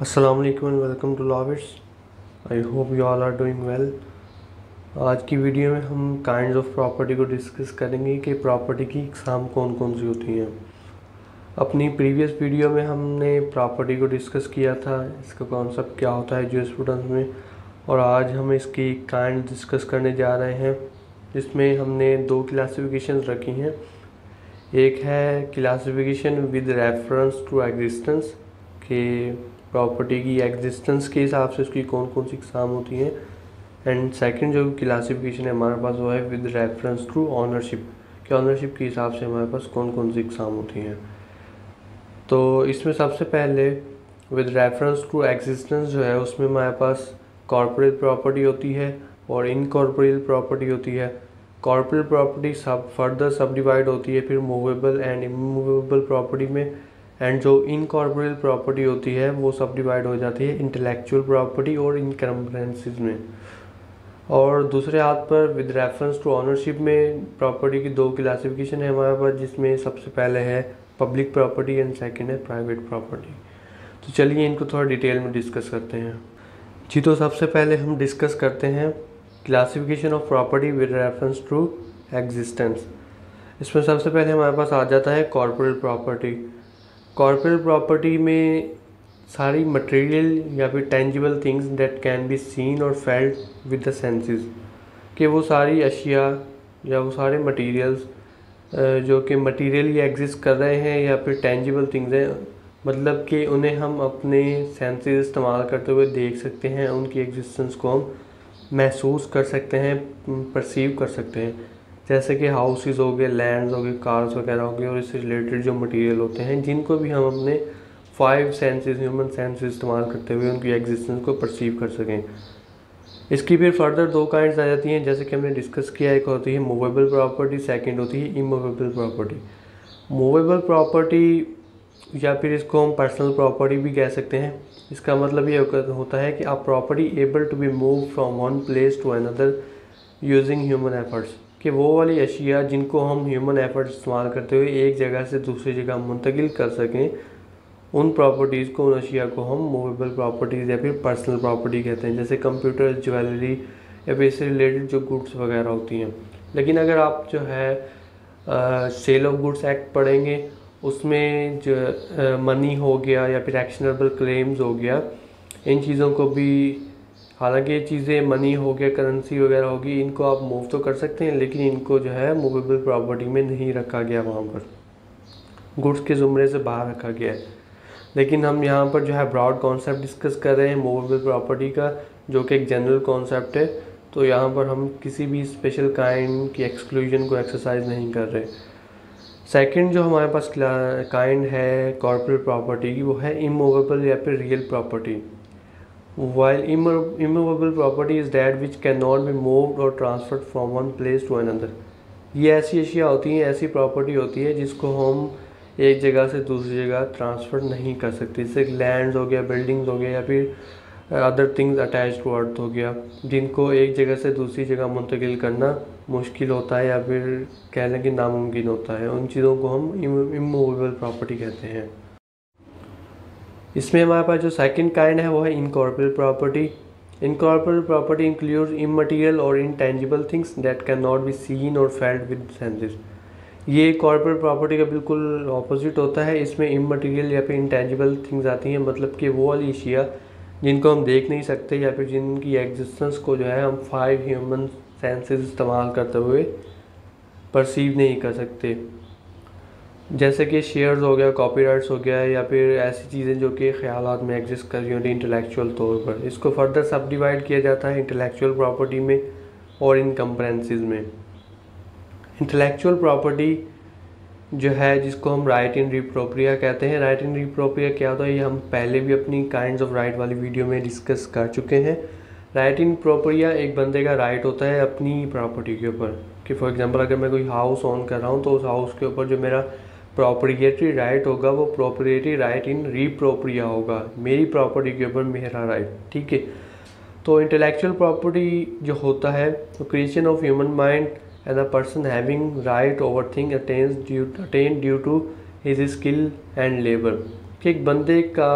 अस्सलाम वालेकुम and welcome to Lawvits. I hope you all are doing well. आज की वीडियो में हम काइंड्स ऑफ प्रॉपर्टी को डिस्कस करेंगे कि प्रॉपर्टी की इकसाम कौन कौन सी होती हैं। अपनी प्रीवियस वीडियो में हमने प्रॉपर्टी को डिस्कस किया था, इसका कॉन्सेप्ट क्या होता है जूरिस्प्रूडेंस में, और आज हम इसकी काइंड डिस्कस करने जा रहे हैं जिसमें हमने दो क्लासिफिकेशन रखी हैं। एक है classification with reference to existence के प्रॉपर्टी की एग्जिस्टेंस के हिसाब से उसकी कौन कौन सी इकसाम होती हैं, एंड सेकंड जो क्लासिफिकेशन है हमारे पास वो है विद रेफरेंस टू ऑनरशिप कि ऑनरशिप के हिसाब से हमारे पास कौन कौन सी इकसाम होती हैं। तो इसमें सबसे पहले विद रेफरेंस टू एग्जिस्टेंस जो है उसमें हमारे पास कॉर्पोरेट प्रॉपर्टी होती है और इनकॉर्पोरेल प्रॉपर्टी होती है। कॉर्पोरेट प्रॉपर्टी फर्दर सब डिवाइड होती है फिर मूवेबल एंड इमूवेबल प्रॉपर्टी में, एंड जो इनकॉर्पोरेल प्रॉपर्टी होती है वो सब डिवाइड हो जाती है इंटेलेक्चुअल प्रॉपर्टी और इनकम्बरेंसेस में। और दूसरे हाथ पर विद रेफरेंस टू ऑनरशिप में प्रॉपर्टी की दो क्लासिफिकेशन है हमारे पास, जिसमें सबसे पहले है पब्लिक प्रॉपर्टी एंड सेकंड है प्राइवेट प्रॉपर्टी। तो चलिए इनको थोड़ा डिटेल में डिस्कस करते हैं जी। तो सबसे पहले हम डिस्कस करते हैं classification of property with reference to existence. इसमें सबसे पहले हमारे पास आ जाता है कॉर्पोरेट प्रॉपर्टी। कॉर्पोरेट प्रॉपर्टी में सारी मटेरियल या फिर tangible things that can be seen और फेल्ट विद द सेंसेस, कि वो सारी अशिया या वो सारे मटेरियल्स जो कि मटेरियली एग्जिस्ट कर रहे हैं या फिर टेंजिबल थिंग्स हैं, मतलब कि उन्हें हम अपने सेंसेस इस्तेमाल करते हुए देख सकते हैं, उनकी एग्जिस्टेंस को हम महसूस कर सकते हैं, परसीव कर सकते हैं। जैसे कि हाउसेस हो गए, लैंड्स हो गए, कार्स वगैरह हो गए, और इससे रिलेटेड जो मटेरियल होते हैं जिनको भी हम अपने 5 सेंसेस ह्यूमन सेंसेस इस्तेमाल करते हुए उनकी एग्जिस्टेंस को परसीव कर सकें। इसकी फिर फर्दर दो काइंड्स आ जाती हैं, जैसे कि हमने डिस्कस किया। एक होती है मूवेबल प्रॉपर्टी, सेकंड होती है इमूवेबल प्रॉपर्टी। मूवेबल प्रॉपर्टी या फिर इसको हम पर्सनल प्रॉपर्टी भी कह सकते हैं। इसका मतलब ये होता है कि आप property able to be move from one place to another using human efforts, कि वो वाली अशिया जिनको हम ह्यूमन एफर्ट्स इस्तेमाल करते हुए एक जगह से दूसरी जगह मुंतकिल कर सकें, उन प्रॉपर्टीज़ को, उन अशिया को हम मूवेबल प्रॉपर्टीज़ या फिर पर्सनल प्रॉपर्टी कहते हैं, जैसे कंप्यूटर, ज्वेलरी या फिर इससे रिलेटेड जो गुड्स वगैरह होती हैं। लेकिन अगर आप जो है सेल ऑफ गुड्स एक्ट पढ़ेंगे, उसमें जो मनी हो गया या फिर एक्शनेबल क्लेम्स हो गया, इन चीज़ों को भी, हालांकि ये चीज़ें मनी हो गया, करेंसी वगैरह होगी, इनको आप मूव तो कर सकते हैं, लेकिन इनको जो है मूवेबल प्रॉपर्टी में नहीं रखा गया, वहाँ पर गुड्स के ज़ुमरे से बाहर रखा गया है। लेकिन हम यहाँ पर जो है ब्रॉड कॉन्सेप्ट डिस्कस कर रहे हैं मूवेबल प्रॉपर्टी का, जो कि एक जनरल कॉन्सेप्ट है। तो यहाँ पर हम किसी भी स्पेशल काइंड की एक्सक्लूजन को एक्सरसाइज नहीं कर रहे। सेकंड जो हमारे पास काइंड है कॉर्पोरेट प्रॉपर्टी की, वो है इमूवेबल या फिर real property. While immovable property is that which cannot be moved or transferred from one place to another। ये ऐसी अशिया होती हैं, ऐसी प्रॉपर्टी होती है जिसको हम एक जगह से दूसरी जगह ट्रांसफ़र नहीं कर सकते। जैसे लैंड्स हो गया, बिल्डिंग्स हो गया, या फिर other things attach to earth हो गया, जिनको एक जगह से दूसरी जगह मुंतकिल करना मुश्किल होता है या फिर कह लें कि नामुमकिन होता है। उन चीज़ों को हम इमूवेबल प्रॉपर्टी कहते हैं। इसमें हमारे पास जो सेकंड काइंड है वो है इनकॉर्पोरेल प्रॉपर्टी। इनकॉर्पोरेल प्रॉपर्टी इंक्लूड्स इमटेरियल और intangible things that can not be seen और फेल्ट विद सेंसेस। ये कॉर्पोरेट प्रॉपर्टी का बिल्कुल ऑपोजिट होता है। इसमें इमटेरियल या फिर इंटेंजिबल थिंग्स आती हैं, मतलब कि वो वाली अशिया जिनको हम देख नहीं सकते या फिर जिनकी एग्जिस्टेंस को जो है हम 5 ह्यूमन सेंसेस इस्तेमाल करते हुए परसीव नहीं कर सकते, जैसे कि शेयर्स हो गया, कॉपीराइट्स हो गया, या फिर ऐसी चीज़ें जो कि ख्यालात में एग्जिस्ट कर रही होती इंटेलेक्चुअल तौर पर। इसको फर्दर सब डिवाइड किया जाता है इंटेलेक्चुअल प्रॉपर्टी में और इनकम्प्रेंसेस में। इंटेलेक्चुअल प्रॉपर्टी जो है जिसको हम राइट इन रिप्रोप्रिया कहते हैं। राइट इन रिप्रोप्रिया क्या होता है, ये हम पहले भी अपनी काइंड्स ऑफ राइट वाली वीडियो में डिस्कस कर चुके हैं। राइट इन प्रोप्रिया एक बंदे का राइट होता है अपनी प्रॉपर्टी के ऊपर, कि फॉर एग्जांपल अगर मैं कोई हाउस ओन कर रहा हूँ तो उस हाउस के ऊपर जो मेरा प्रॉपर्टी राइट होगा वो प्रॉपर्टी राइट इन रिप्रोप्रिया होगा, मेरी प्रॉपर्टी के ऊपर मेरा राइट, ठीक है। तो इंटेलेक्चुअल प्रॉपर्टी जो होता है तो creation of human mind and a person having right over thing attain due to his skill and labour, कि एक बंदे का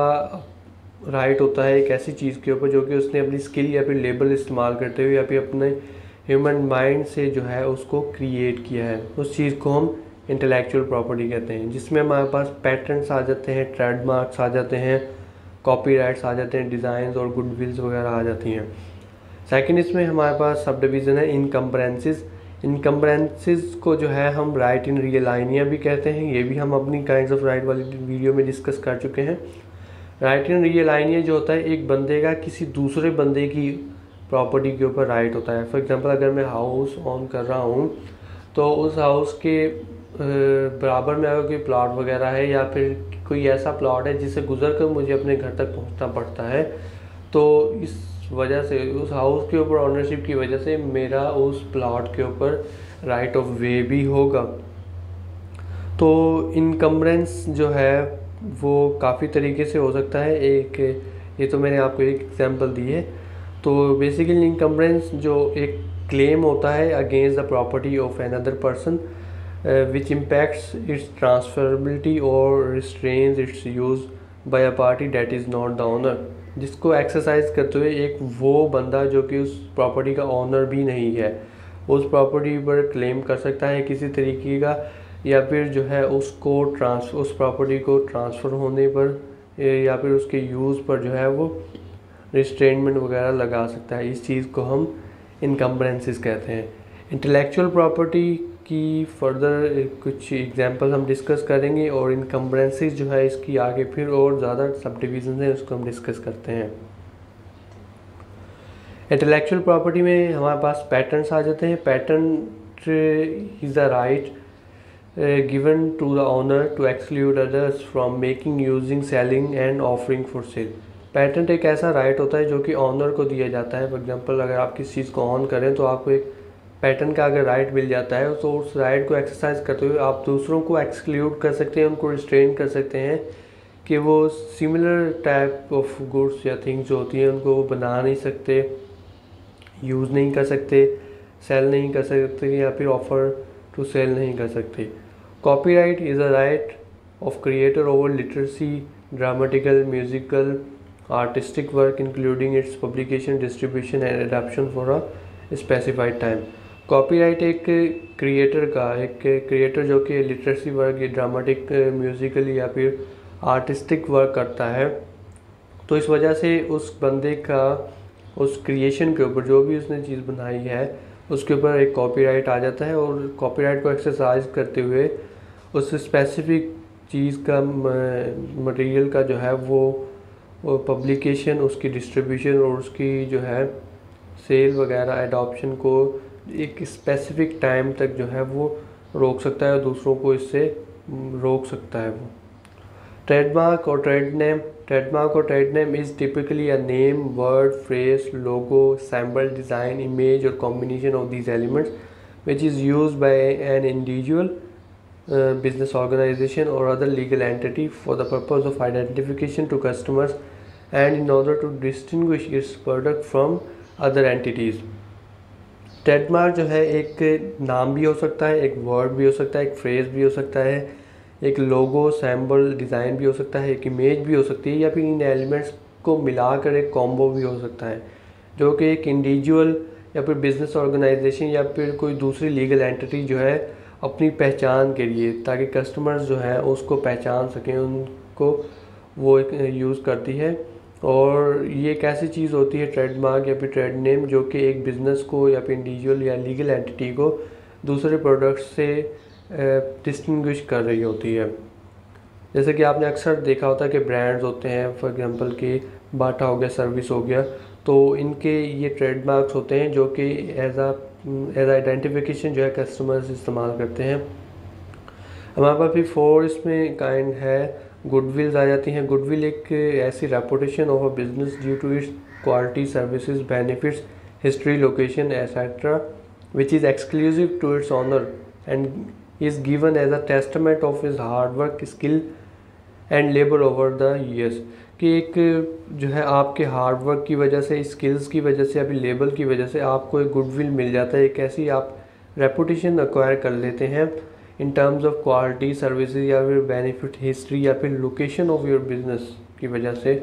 राइट होता है एक ऐसी चीज़ के ऊपर जो कि उसने अपनी स्किल या फिर लेबल इस्तेमाल करते हुए या फिर अपने ह्यूमन माइंड से जो है उसको क्रिएट किया है। उस चीज़ को हम इंटेलेक्चुअल प्रॉपर्टी कहते हैं, जिसमें हमारे पास पैटर्न्स आ जाते हैं, ट्रेडमार्क्स आ जाते हैं, कॉपीराइट्स आ जाते हैं, डिज़ाइंस और गुडविल्स वगैरह आ जाती हैं। सेकंड इसमें हमारे पास सब डिवीज़न है इनकम्बरेंसेस। इनकम्बरेंसेस को जो है हम राइट इन रियल लाइनिया भी कहते हैं। ये भी हम अपनी काइंड्स ऑफ राइट वाली वीडियो में डिस्कस कर चुके हैं। राइट इन रियल लाइनिया जो होता है एक बंदे का किसी दूसरे बंदे की प्रॉपर्टी के ऊपर राइट होता है। फॉर एग्जांपल अगर मैं हाउस ऑन कर रहा हूँ तो उस हाउस के बराबर में अगर कोई प्लॉट वगैरह है या फिर कोई ऐसा प्लॉट है जिसे गुजर कर मुझे अपने घर तक पहुँचना पड़ता है, तो इस वजह से उस हाउस के ऊपर ऑनरशिप की वजह से मेरा उस प्लॉट के ऊपर राइट ऑफ वे भी होगा। तो इनकम्बरेंस जो है वो काफ़ी तरीके से हो सकता है। एक ये तो मैंने आपको एक एग्जांपल दी है। तो बेसिकली इनकम्बरेंस जो एक क्लेम होता है against the property of another person which impacts its transferability और restrains its use by a party that is not the owner, जिसको एक्सरसाइज करते हुए एक वो बंदा जो कि उस प्रॉपर्टी का ओनर भी नहीं है उस प्रॉपर्टी पर क्लेम कर सकता है किसी तरीके का, या फिर जो है उसको उस प्रॉपर्टी को ट्रांसफ़र होने पर या फिर उसके यूज़ पर जो है वो रिस्ट्रेनमेंट वगैरह लगा सकता है। इस चीज़ को हम इनकम्बरेंसेस कहते हैं। इंटेलेक्चुअल प्रॉपर्टी की फर्दर कुछ एग्जांपल हम डिस्कस करेंगे और इनकम्बरेंसेस जो है इसकी आगे फिर और ज़्यादा सब डिविजन है उसको हम डिस्कस करते हैं। इंटेलेक्चुअल प्रॉपर्टी में हमारे पास पैटर्न्स आ जाते हैं। Pattern is the right given to the owner to exclude others from making, using, selling and offering for sale। Patent एक ऐसा राइट होता है जो कि ऑनर को दिया जाता है। फॉर एग्जांपल अगर आप किसी चीज़ को ऑन करें तो आपको एक पैटेंट का अगर राइट मिल जाता है तो उस राइट को एक्सरसाइज करते हुए आप दूसरों को एक्सक्लूड कर सकते हैं, उनको रिस्ट्रेन कर सकते हैं कि वो सिमिलर टाइप ऑफ गुड्स या थिंग्स जो होती हैं उनको वो बना नहीं सकते, यूज़ नहीं कर सकते, सेल नहीं कर सकते या फिर ऑफ़र टू सेल नहीं कर सकते। Copyright is a right of creator over literacy, dramatical, musical, artistic work including its publication, distribution and adaptation for a specified time। Copyright एक क्रिएटर जो कि लिटरेसी वर्क या ड्रामेटिक, म्यूज़िकल या फिर artistic work करता है, तो इस वजह से उस बंदे का उस क्रिएशन के ऊपर जो भी उसने चीज़ बनाई है उसके ऊपर एक कॉपीराइट आ जाता है और कॉपीराइट को एक्सरसाइज करते हुए उस स्पेसिफिक चीज़ का मटेरियल का जो है वो पब्लिकेशन, उसकी डिस्ट्रीब्यूशन और उसकी जो है सेल वगैरह एडॉप्शन को एक स्पेसिफिक टाइम तक जो है वो रोक सकता है और दूसरों को इससे रोक सकता है वो। ट्रेडमार्क और trade name is typically a name, word, phrase, logo, symbol, design, image और combination of these elements which is used by an individual, business organization or other legal entity for the purpose of identification to customers and in order to distinguish its product from other entities। Trademark जो है एक नाम भी हो सकता है, एक word भी हो सकता है, एक फ्रेज भी हो सकता है, एक लोगो, सैम्बल, डिज़ाइन भी हो सकता है, एक इमेज भी हो सकती है या फिर इन एलिमेंट्स को मिलाकर एक कॉम्बो भी हो सकता है जो कि एक इंडिविजुअल या फिर बिजनेस ऑर्गेनाइजेशन या फिर कोई दूसरी लीगल एंटिटी जो है अपनी पहचान के लिए, ताकि कस्टमर्स जो हैं उसको पहचान सकें, उनको वो एक यूज़ करती है। और ये एक ऐसी चीज़ होती है ट्रेडमार्क या फिर ट्रेड नेम जो कि एक बिज़नेस को या फिर इंडिविजुअल या लीगल एंटिटी को दूसरे प्रोडक्ट्स से डिस्टिंग्विश कर रही होती है। जैसे कि आपने अक्सर देखा होता है कि ब्रांड्स होते हैं, फॉर एग्जांपल कि बाटा हो गया, सर्विस हो गया, तो इनके ये ट्रेडमार्क्स होते हैं जो कि एज आइडेंटिफिकेशन जो है कस्टमर्स इस्तेमाल करते हैं। हमारे पास भी 4 इसमें काइंड है। गुडविल्स आ जाती हैं। गुडविल एक ऐसी reputation of a business due to its quality, services, benefits, history, location etcetera which is exclusive to its owner and is given as a testament of his hard work, skill and labour over the years. कि एक जो है आपके hard work की वजह से, skills की वजह से या फिर लेबर की वजह से आपको एक गुडविल मिल जाता है, एक ऐसी आप रेपुटेशन एक्वायर कर लेते हैं in terms of quality, services या फिर बेनिफिट, हिस्ट्री या फिर लोकेशन ऑफ योर बिजनेस की वजह से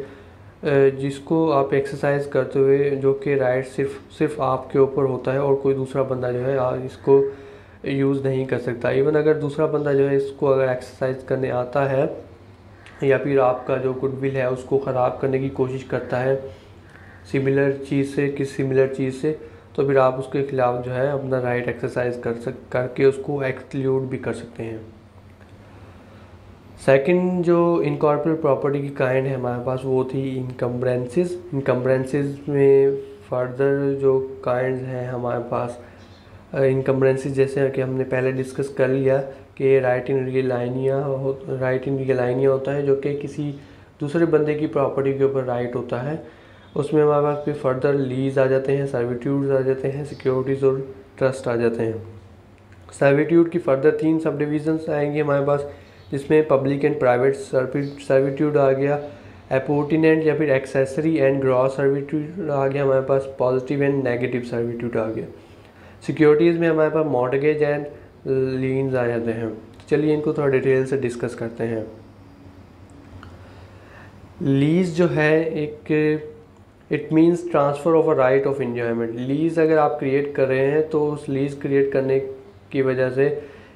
जिसको आप एक्सरसाइज करते हुए, जो कि राइट सिर्फ आपके ऊपर होता है और कोई दूसरा बंदा जो है इसको यूज़ नहीं कर सकता। इवन अगर दूसरा बंदा जो है इसको अगर एक्सरसाइज करने आता है या फिर आपका जो गुडविल है उसको ख़राब करने की कोशिश करता है सिमिलर चीज़ से, तो फिर आप उसके खिलाफ जो है अपना राइट एक्सरसाइज करके उसको एक्सक्लूड भी कर सकते हैं। सेकंड जो इनकॉर्पोरेट प्रॉपर्टी की काइंड है हमारे पास वो थी इनकम्बरेंसेस में फर्दर जो काइंड हैं हमारे पास इनकम्बरेंसेस, जैसे कि हमने पहले डिस्कस कर लिया कि राइट इन रियल लाइनिया होता है जो कि किसी दूसरे बंदे की प्रॉपर्टी के ऊपर राइट होता है। उसमें हमारे पास फिर फर्दर लीज आ जाते हैं, सर्विट्यूड्स आ जाते हैं, सिक्योरिटीज़ और ट्रस्ट आ जाते हैं। सर्विट्यूड की फर्दर 3 सब डिविजन्स आएंगे हमारे पास, जिसमें पब्लिक एंड प्राइवेट सर्विट्यूड आ गया, एपोर्टिनेंट या फिर एक्सेसरी एंड ग्रॉस सर्विट्यूड आ गया हमारे पास, पॉजिटिव एंड नेगेटिव सर्विट्यूड आ गया। सिक्योरिटीज़ में हमारे पास मॉर्टगेज एंड लीन्स आ जाते हैं। चलिए इनको थोड़ा डिटेल से डिस्कस करते हैं। लीज जो है it means transfer of a right of enjoyment. Lease अगर आप क्रिएट कर रहे हैं तो उस लीज क्रिएट करने की वजह से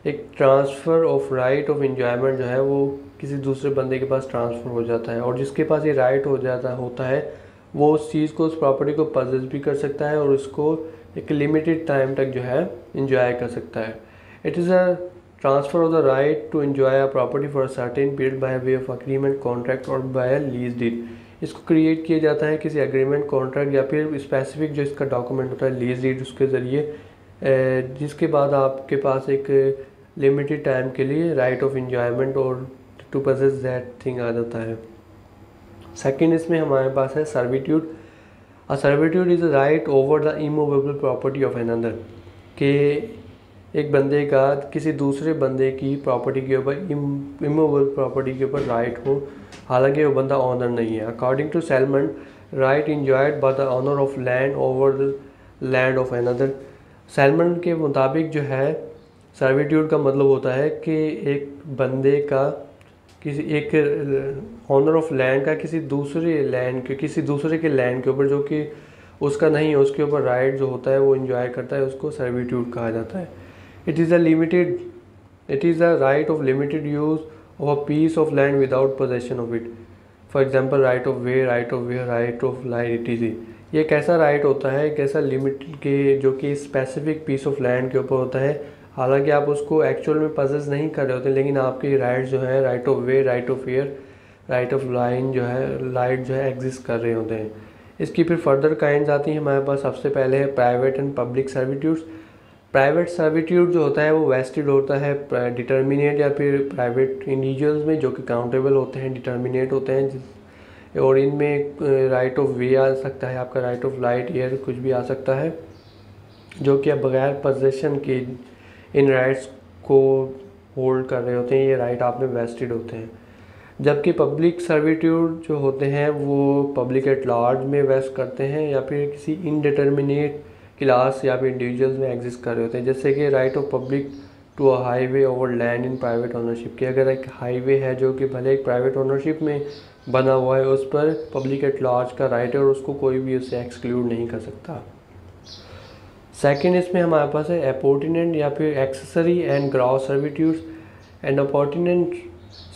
एक transfer of right of enjoyment जो है वो किसी दूसरे बंदे के पास ट्रांसफ़र हो जाता है, और जिसके पास ये राइट होता है वो उस चीज़ को, उस प्रॉपर्टी को पजेस भी कर सकता है और उसको एक लिमिटेड टाइम तक जो है इंजॉय कर सकता है। It is a transfer of the right to enjoy a property for a certain period by way of agreement, contract और बाय अ लीज डीड। इसको क्रिएट किया जाता है किसी एग्रीमेंट, कॉन्ट्रैक्ट या फिर स्पेसिफिक जो इसका डॉक्यूमेंट होता है लीज डीड, उसके ज़रिए, जिसके बाद आपके पास एक लिमिटेड टाइम के लिए राइट ऑफ एंजॉयमेंट और टू पजेस दैट थिंग आ जाता है। सेकंड इसमें हमारे पास है servitude. A servitude is a right over the immovable property of another, कि एक बंदे का किसी दूसरे बंदे की प्रॉपर्टी के ऊपर, इमूवेबल प्रॉपर्टी के ऊपर राइट हो, हालांकि वो बंदा ऑनर नहीं है। According to Salmond, right enjoyed by the owner of land over the land of another. Salmond के मुताबिक जो है सर्विट्यूड का मतलब होता है कि एक बंदे का एक ऑनर ऑफ लैंड का किसी दूसरे के लैंड के ऊपर, जो कि उसका नहीं है, उसके ऊपर राइट जो होता है वो इंजॉय करता है, उसको सर्विट्यूड कहा जाता है। It is a right of limited use of a piece of land without possession of it. For example right of way, right of way, right of light etc। ये कैसा राइट होता है, कैसा लिमिट के, जो कि स्पेसिफिक पीस ऑफ लैंड के ऊपर होता है, हालांकि आप उसको एक्चुअल में पजेस नहीं कर रहे होते, लेकिन आपके राइट जो है, right of way, right of air, right of line जो है, लाइट जो है एग्जिस्ट कर रहे होते हैं। इसकी फिर फर्दर काइंड्स आती हैं हमारे पास। सबसे पहले है private and public servitudes. Private servitude जो होता है वो वेस्टेड होता है डिटर्मिनेट या फिर प्राइवेट इंडिविजुअल्स में, जो कि काउंटेबल होते हैं, डिटर्मिनेट होते हैं, और इनमें राइट ऑफ वे आ सकता है, आपका राइट ऑफ लाइट, एयर, कुछ भी आ सकता है, जो कि आप बगैर पोजेशन के इन राइट्स को होल्ड कर रहे होते हैं। ये राइट आप में वेस्टेड होते हैं। जबकि पब्लिक सर्विट्यूड जो होते हैं वो पब्लिक एट लार्ज में वेस्ट करते हैं या फिर किसी इनडिटर्मिनेट क्लास या फिर इंडिविजुअल्स में एग्जिस्ट कर रहे होते हैं। जैसे कि right of public to a highway over land in private ownership, कि अगर एक हाईवे है जो कि भले एक प्राइवेट ओनरशिप में बना हुआ है, उस पर पब्लिक एट लार्ज का राइट है और उसको कोई भी उससे एक्सक्लूड नहीं कर सकता। सेकंड इसमें हमारे पास है एपोर्टिनेंट या फिर accessory and gross servitudes. And appurtenant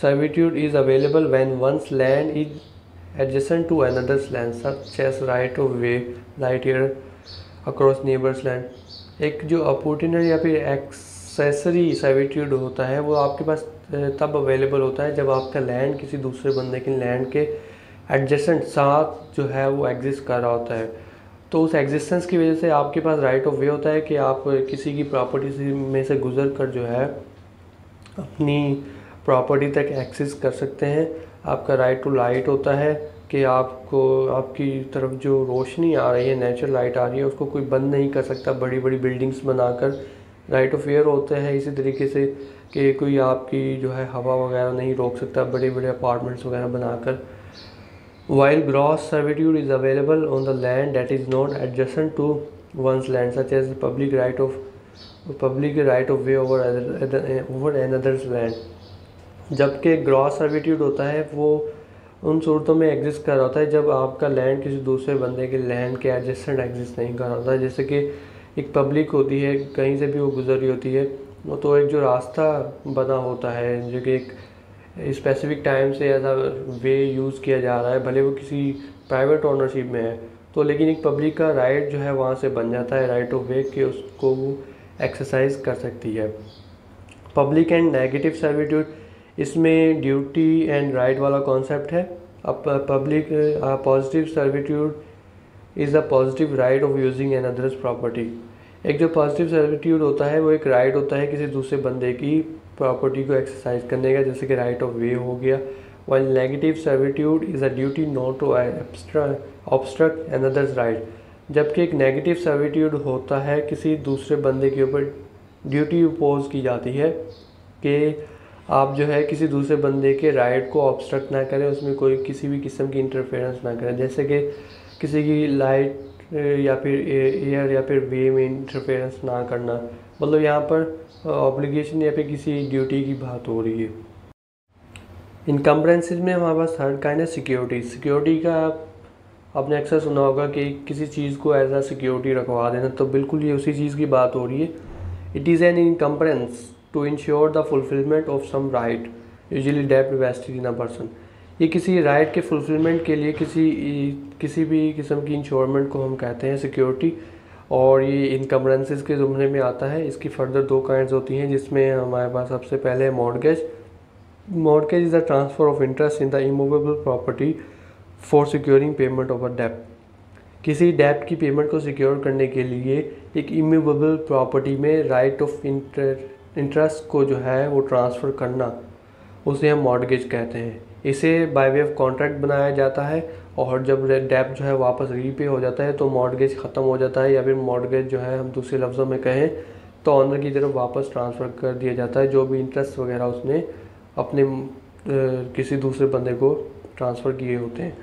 servitude is available when one's land is adjacent to another's land, such as right of way, right here across neighbor's land। एक जो अपॉर्चुनिटी या फिर एक्सेसरी सर्विट्यूड होता है वो आपके पास तब अवेलेबल होता है जब आपका लैंड किसी दूसरे बंदे के लैंड के एडजेसेंट साथ जो है वो एग्जिस्ट कर रहा होता है। तो उस एग्जिस्टेंस की वजह से आपके पास राइट ऑफ वे होता है कि आप किसी की प्रॉपर्टी में से गुजर कर जो है अपनी प्रॉपर्टी तक एक्सेस कर सकते हैं। आपका राइट टू लाइट होता है कि आपको, आपकी तरफ जो रोशनी आ रही है, नेचुरल लाइट आ रही है, उसको कोई बंद नहीं कर सकता बड़ी बड़ी बिल्डिंग्स बनाकर। राइट ऑफ एयर होता है इसी तरीके से कि कोई आपकी जो है हवा वगैरह नहीं रोक सकता बड़े बड़े अपार्टमेंट्स वगैरह बनाकर। While gross servitude is available on the land that is not adjacent to one's land, such as public right of way over another's land. जबकि ग्रॉस सर्विट्यूड होता है वो उन सूरतों में एग्जिस्ट कर रहा होता है जब आपका लैंड किसी दूसरे बंदे के लैंड के एडजेसेंट एग्जिस्ट नहीं कर रहा होता है। जैसे कि एक पब्लिक होती है, कहीं से भी वो गुजर रही होती है, वो तो एक जो रास्ता बना होता है जो कि एक स्पेसिफिक टाइम से ऐसा वे यूज़ किया जा रहा है, भले वो किसी प्राइवेट ओनरशिप में है, तो लेकिन एक पब्लिक का राइट जो है वहाँ से बन जाता है, राइट ऑफ वे के उसको वो एक्सरसाइज कर सकती है। पब्लिक एंड नेगेटिव सर्विट्यूड, इसमें ड्यूटी एंड राइट वाला कॉन्सेप्ट है। अब public positive servitude is the positive right of using an others property. एक जो पॉजिटिव सर्विट्यूड होता है वो एक राइट होता है किसी दूसरे बंदे की प्रॉपर्टी को एक्सरसाइज करने का, जैसे कि राइट ऑफ वे हो गया। While negative servitude is a duty not to obstruct an others right. जबकि एक नेगेटिव सर्विट्यूड होता है किसी दूसरे बंदे के ऊपर ड्यूटी इम्पोज की जाती है कि आप जो है किसी दूसरे बंदे के राइट को ऑब्स्ट्रक्ट ना करें, उसमें कोई किसी भी किस्म की इंटरफेरेंस ना करें, जैसे कि किसी की लाइट या फिर एयर या फिर वे में इंटरफेरेंस ना करना। मतलब यहाँ पर ऑब्लिगेशन या फिर किसी ड्यूटी की बात हो रही है। इनकम्बरेंसेस में हमारे पास थर्ड काइंड है सिक्योरिटी। सिक्योरिटी का आपने अक्सर सुना होगा कि किसी चीज़ को एज अ सिक्योरिटी रखवा देना, तो बिल्कुल ये उसी चीज़ की बात हो रही है। It is an encumbrance to insure the fulfilment of some right usually डेप्ट वेस्टेड इन अ पर्सन। ये किसी राइट के फुलफिलमेंट के लिए किसी भी किस्म की इंश्योरमेंट को हम कहते हैं सिक्योरिटी, और ये इनकम्बरेंसेस के ज़ुमरे में आता है। इसकी फर्दर दो काइंड्स होती हैं, जिसमें हमारे पास सबसे पहले है mortgage. Mortgage is the transfer of interest in the immovable property for securing payment of a डेप्ट। किसी डेप्ट की पेमेंट को सिक्योर करने के लिए एक इमूवेबल प्रॉपर्टी में राइट ऑफ इंटरेस्ट को जो है वो ट्रांसफ़र करना, उसे हम मॉर्गेज कहते हैं। इसे बाय वे ऑफ कॉन्ट्रैक्ट बनाया जाता है, और जब डेप्ट जो है वापस रीपे हो जाता है तो मॉर्गेज ख़त्म हो जाता है, या फिर मॉर्गेज जो है हम दूसरे लफ्ज़ों में कहें तो ऑनर की तरफ वापस ट्रांसफ़र कर दिया जाता है, जो भी इंटरेस्ट वगैरह उसने अपने किसी दूसरे बंदे को ट्रांसफ़र किए होते हैं।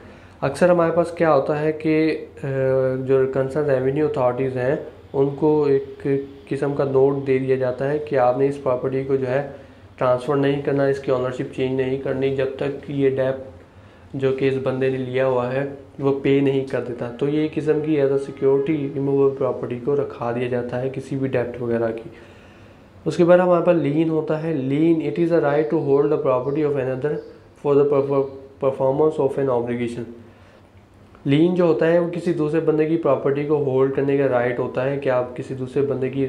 अक्सर हमारे पास क्या होता है कि जो कंसर्न रेवेन्यू अथॉरिटीज़ हैं उनको एक किस्म का नोट दे दिया जाता है कि आपने इस प्रॉपर्टी को जो है ट्रांसफ़र नहीं करना, इसकी ऑनरशिप चेंज नहीं करनी जब तक ये डेप्ट जो कि इस बंदे ने लिया हुआ है वो पे नहीं कर देता। तो ये किस्म की as a security removable property को रखा दिया जाता है किसी भी डेप्ट वगैरह की। उसके बाद हमारे पास लीन होता है। Lien it is a right to hold the property of another for the performance of an obligation. Lien जो होता है वो किसी दूसरे बंदे की प्रॉपर्टी को होल्ड करने का राइट होता है कि आप किसी दूसरे बंदे की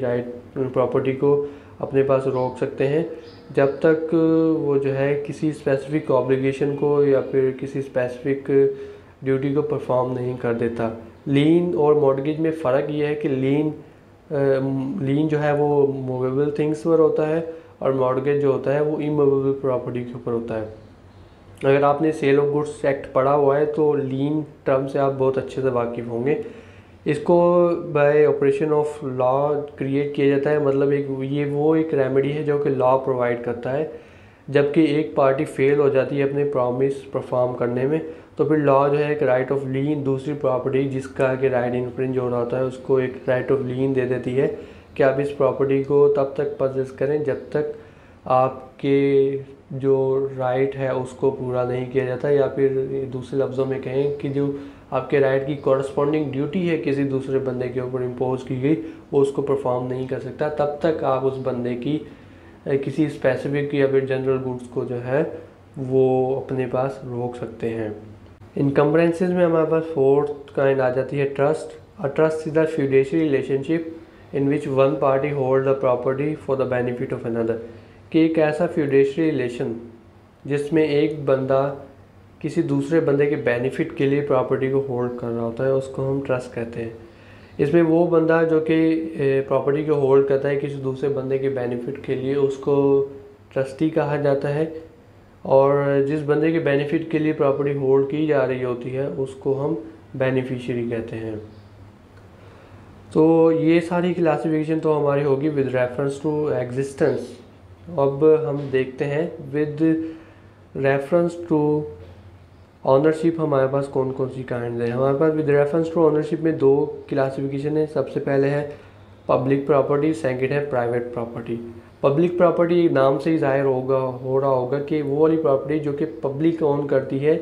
प्रॉपर्टी को अपने पास रोक सकते हैं जब तक वो जो है किसी स्पेसिफिक ऑब्लिगेशन को या फिर किसी स्पेसिफिक ड्यूटी को परफॉर्म नहीं कर देता। लीन और मॉर्गेज में फ़र्क ये है कि लीन जो है वो मूवेबल थिंग्स पर होता है, और मॉर्गेज जो होता है वो इमूवेबल प्रॉपर्टी के ऊपर होता है। अगर आपने सेल ऑफ गुड्स एक्ट पढ़ा हुआ है तो लीन टर्म से आप बहुत अच्छे से वाकिफ़ होंगे। इसको bye operation of law create किया जाता है, मतलब एक रेमेडी है जो कि लॉ प्रोवाइड करता है। जबकि एक पार्टी फेल हो जाती है अपने प्रॉमिस परफॉर्म करने में, तो फिर लॉ जो है एक राइट ऑफ लीन दूसरी प्रॉपर्टी जिसका कि राइट इन्फ्रिंज हो रहा होता है उसको एक राइट ऑफ लीन दे देती है कि आप इस प्रॉपर्टी को तब तक परचेस करें जब तक आपके जो राइट है उसको पूरा नहीं किया जाता, या फिर दूसरे लफ्ज़ों में कहें कि जो आपके राइट की कॉरस्पॉन्डिंग ड्यूटी है किसी दूसरे बंदे के ऊपर इम्पोज की गई वो उसको परफॉर्म नहीं कर सकता, तब तक आप उस बंदे की किसी स्पेसिफिक या फिर जनरल गुड्स को जो है वो अपने पास रोक सकते हैं। इनकम्बरेंसेस में हमारे पास फोर्थ काइंड आ जाती है trust. A trust is the fiduciary relationship in which one party hold the property for the benefit of another. कि एक ऐसा फ्यूडेशरी रिलेशन जिसमें एक बंदा किसी दूसरे बंदे के बेनिफिट के लिए प्रॉपर्टी को होल्ड कर रहा होता है उसको हम ट्रस्ट कहते हैं। इसमें वो बंदा जो कि प्रॉपर्टी को होल्ड करता है किसी दूसरे बंदे के बेनिफिट के लिए उसको ट्रस्टी कहा जाता है, और जिस बंदे के बेनिफिट के लिए प्रॉपर्टी होल्ड की जा रही होती है उसको हम बेनिफिशियरी कहते हैं। तो ये सारी क्लासिफिकेशन तो हमारी होगी विद रेफरेंस टू एग्जिस्टेंस। अब हम देखते हैं विद रेफरेंस टू ऑनरशिप हमारे पास कौन कौन सी काइंड है। हमारे पास विद रेफरेंस टू ऑनरशिप में दो क्लासिफिकेशन है। सबसे पहले है पब्लिक प्रॉपर्टी, सेकंड है प्राइवेट प्रॉपर्टी। पब्लिक प्रॉपर्टी नाम से ही जाहिर हो रहा होगा कि वो वाली प्रॉपर्टी जो कि पब्लिक ओन करती है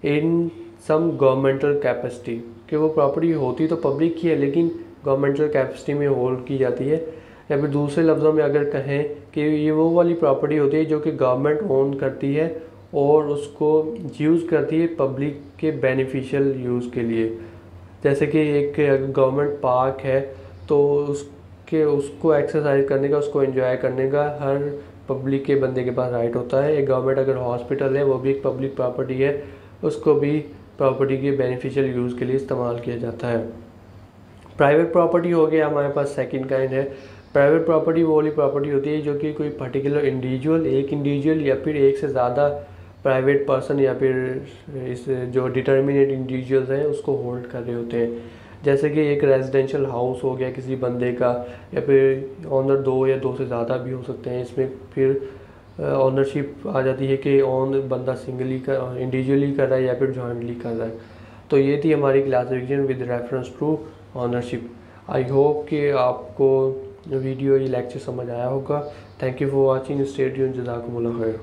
इन सम गवर्नमेंटल कैपेसिटी, कि वो प्रॉपर्टी होती तो पब्लिक की है लेकिन गवर्नमेंटल कैपेसिटी में होल्ड की जाती है। या फिर दूसरे लफ्ज़ों में अगर कहें कि ये वो वाली प्रॉपर्टी होती है जो कि गवर्नमेंट ओन करती है और उसको यूज़ करती है पब्लिक के बेनिफिशियल यूज़ के लिए। जैसे कि एक गवर्नमेंट पार्क है तो उसको एक्सरसाइज करने का, उसको एंजॉय करने का हर पब्लिक के बंदे के पास राइट होता है। एक गवर्नमेंट अगर हॉस्पिटल है वो भी एक पब्लिक प्रॉपर्टी है, उसको भी प्रॉपर्टी के बेनिफिशियल यूज़ के लिए इस्तेमाल किया जाता है। प्राइवेट प्रॉपर्टी हो गया हमारे पास सेकंड काइंड है। प्राइवेट प्रॉपर्टी वो वाली प्रॉपर्टी होती है जो कि कोई पर्टिकुलर इंडिविजुअल, एक इंडिविजुअल या फिर एक से ज़्यादा प्राइवेट पर्सन या फिर इस जो डिटर्मिनेट इंडिविजुअल्स हैं उसको होल्ड कर रहे होते हैं। जैसे कि एक रेजिडेंशियल हाउस हो गया किसी बंदे का, या फिर ऑनर दो या दो से ज़्यादा भी हो सकते हैं। इसमें फिर ऑनरशिप आ जाती है कि ऑन बंदा सिंगली कर इंडिविजुअली कर रहा है या फिर जॉइंटली कर रहा है। तो ये थी हमारी classification with reference to ownership. I hope कि आपको वीडियो ये लेक्चर समझ आया होगा। Thank you for watching, stay tuned, जज़ाकुमुल्लाह खैर।